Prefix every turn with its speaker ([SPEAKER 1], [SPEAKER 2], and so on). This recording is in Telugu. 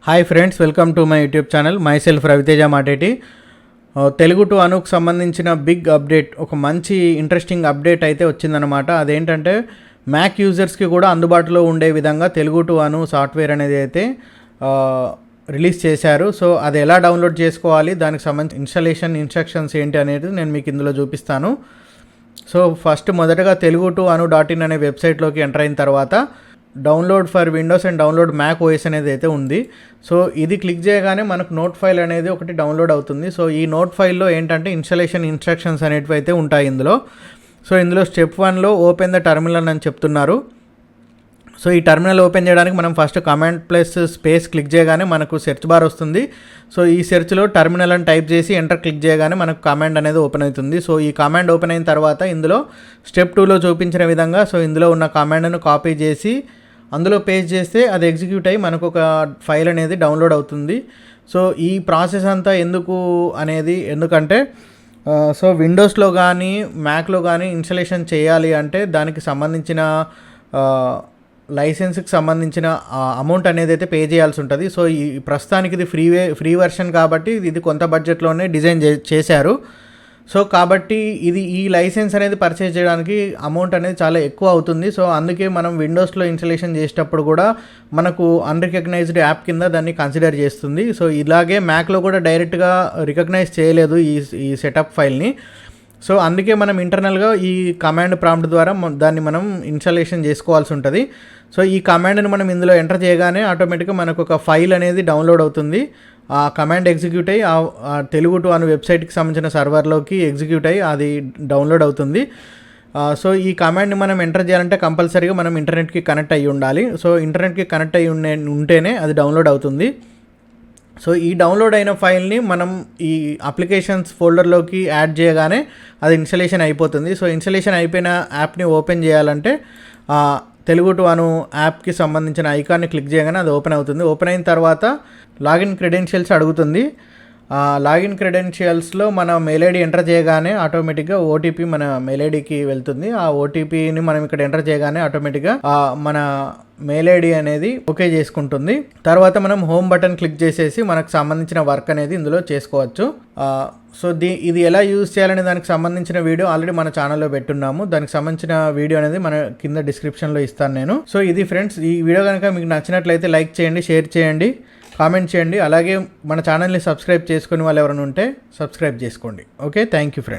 [SPEAKER 1] Hi friends, welcome to my YouTube channel. My self Raviteja Mateti. Telugu టు అనుకు సంబంధించిన బిగ్ అప్డేట్, ఒక మంచి ఇంట్రెస్టింగ్ అప్డేట్ అయితే వచ్చిందనమాట. అదేంటంటే మ్యాక్ యూజర్స్కి కూడా అందుబాటులో ఉండే విధంగా తెలుగు టు అను సాఫ్ట్వేర్ అనేది అయితే రిలీజ్ చేశారు. సో అది ఎలా డౌన్లోడ్ చేసుకోవాలి, దానికి సంబంధించి ఇన్స్టాలేషన్ ఇన్స్ట్రక్షన్స్ ఏంటి అనేది నేను మీకు ఇందులో చూపిస్తాను. సో ఫస్ట్ మొదటగా తెలుగు టు అను .in అనే వెబ్సైట్లోకి ఎంటర్ అయిన తర్వాత download for Windows and download Mac OS అనేది అయితే ఉంది. సో ఇది క్లిక్ చేయగానే మనకు నోట్ ఫైల్ అనేది ఒకటి డౌన్లోడ్ అవుతుంది. సో ఈ నోట్ ఫైల్లో ఏంటంటే ఇన్స్టాలేషన్ ఇన్స్ట్రక్షన్స్ అనేటివి అయితే ఉంటాయి ఇందులో. సో ఇందులో స్టెప్ 1లో ఓపెన్ ద టర్మినల్ అని చెప్తున్నారు. సో ఈ టర్మినల్ ఓపెన్ చేయడానికి మనం first command plus space click చేయగానే మనకు సెర్చ్ బార్ వస్తుంది. సో ఈ సెర్చ్లో టర్మినల్ అని టైప్ చేసి ఎంటర్ క్లిక్ చేయగానే మనకు కమాండ్ అనేది ఓపెన్ అవుతుంది. సో ఈ కమాండ్ ఓపెన్ అయిన తర్వాత ఇందులో స్టెప్ 2లో చూపించిన విధంగా సో ఇందులో ఉన్న కమాండ్ను కాపీ చేసి అందులో పేస్ట్ చేస్తే అది ఎగ్జిక్యూట్ అయ్యి మనకు ఒక ఫైల్ అనేది డౌన్లోడ్ అవుతుంది. సో ఈ ప్రాసెస్ అంతా ఎందుకంటే సో విండోస్లో కానీ మ్యాక్లో కానీ ఇన్స్టాలేషన్ చేయాలి అంటే దానికి సంబంధించిన లైసెన్స్కి సంబంధించిన అమౌంట్ అనేది అయితే పే చేయాల్సి ఉంటుంది. సో ఈ ప్రస్తుతానికి ఇది ఫ్రీ వెర్షన్ కాబట్టి ఇది కొంత బడ్జెట్లోనే డిజైన్ చేశారు. సో కాబట్టి ఈ లైసెన్స్ అనేది పర్చేజ్ చేయడానికి అమౌంట్ అనేది చాలా ఎక్కువ అవుతుంది. సో అందుకే మనం విండోస్లో ఇన్స్టాలేషన్ చేసేటప్పుడు కూడా మనకు అన్రికగ్నైజ్డ్ యాప్ కింద దాన్ని కన్సిడర్ చేస్తుంది. సో ఇలాగే మ్యాక్లో కూడా డైరెక్ట్గా రికగ్నైజ్ చేయలేదు ఈ సెటప్ ఫైల్ని. సో అందుకే మనం ఇంటర్నల్గా ఈ కమాండ్ ప్రాంప్ట్ ద్వారా దాన్ని మనం ఇన్స్టాలేషన్ చేసుకోవాల్సి ఉంటుంది. సో ఈ కమాండ్ని మనం ఇందులో ఎంటర్ చేయగానే ఆటోమేటిక్గా మనకు ఒక ఫైల్ అనేది డౌన్లోడ్ అవుతుంది. ఆ కమాండ్ ఎగ్జిక్యూట్ అయ్యి ఆ తెలుగు టు అను వెబ్సైట్కి సంబంధించిన సర్వర్లోకి ఎగ్జిక్యూట్ అయ్యి అది డౌన్లోడ్ అవుతుంది. సో ఈ కమాండ్ని మనం ఎంటర్ చేయాలంటే కంపల్సరీగా మనం ఇంటర్నెట్కి కనెక్ట్ అయ్యి ఉండాలి. సో ఇంటర్నెట్కి కనెక్ట్ అయ్యి ఉంటేనే అది డౌన్లోడ్ అవుతుంది. సో ఈ డౌన్లోడ్ అయిన ఫైల్ని మనం ఈ అప్లికేషన్స్ ఫోల్డర్లోకి యాడ్ చేయగానే అది ఇన్స్టాలేషన్ అయిపోతుంది. సో ఇన్స్టాలేషన్ అయిపోయిన యాప్ని ఓపెన్ చేయాలంటే తెలుగు టు అను యాప్కి సంబంధించిన ఐకాన్ని క్లిక్ చేయగానే అది ఓపెన్ అవుతుంది. ఓపెన్ అయిన తర్వాత లాగిన్ క్రెడెన్షియల్స్ అడుగుతుంది. లాగిన్ క్రెడెన్షియల్స్లో మన మెయిల్ ఐడి ఎంటర్ చేయగానే ఆటోమేటిక్గా ఓటీపీ మన మెయిల్ ఐడికి వెళ్తుంది. ఆ ఓటీపీని మనం ఇక్కడ ఎంటర్ చేయగానే ఆటోమేటిక్గా మన మెయిల్ ఐడి అనేది ఓకే చేసుకుంటుంది. తర్వాత మనం హోమ్ బటన్ క్లిక్ చేసేసి మనకు సంబంధించిన వర్క్ అనేది ఇందులో చేసుకోవచ్చు. సో ఇది ఎలా యూజ్ చేయాలనే దానికి సంబంధించిన వీడియో ఆల్రెడీ మన ఛానల్లో పెట్టున్నాము. దానికి సంబంధించిన వీడియో అనేది మన కింద డిస్క్రిప్షన్లో ఇస్తాను నేను. సో ఇది ఫ్రెండ్స్, ఈ వీడియో కనుక మీకు నచ్చినట్లయితే లైక్ చేయండి, షేర్ చేయండి, కామెంట్ చేయండి. అలాగే మన ఛానల్ని సబ్స్క్రైబ్ చేసుకునే వాళ్ళు ఎవరైనా ఉంటే సబ్స్క్రైబ్ చేసుకోండి. Okay, thank you friends.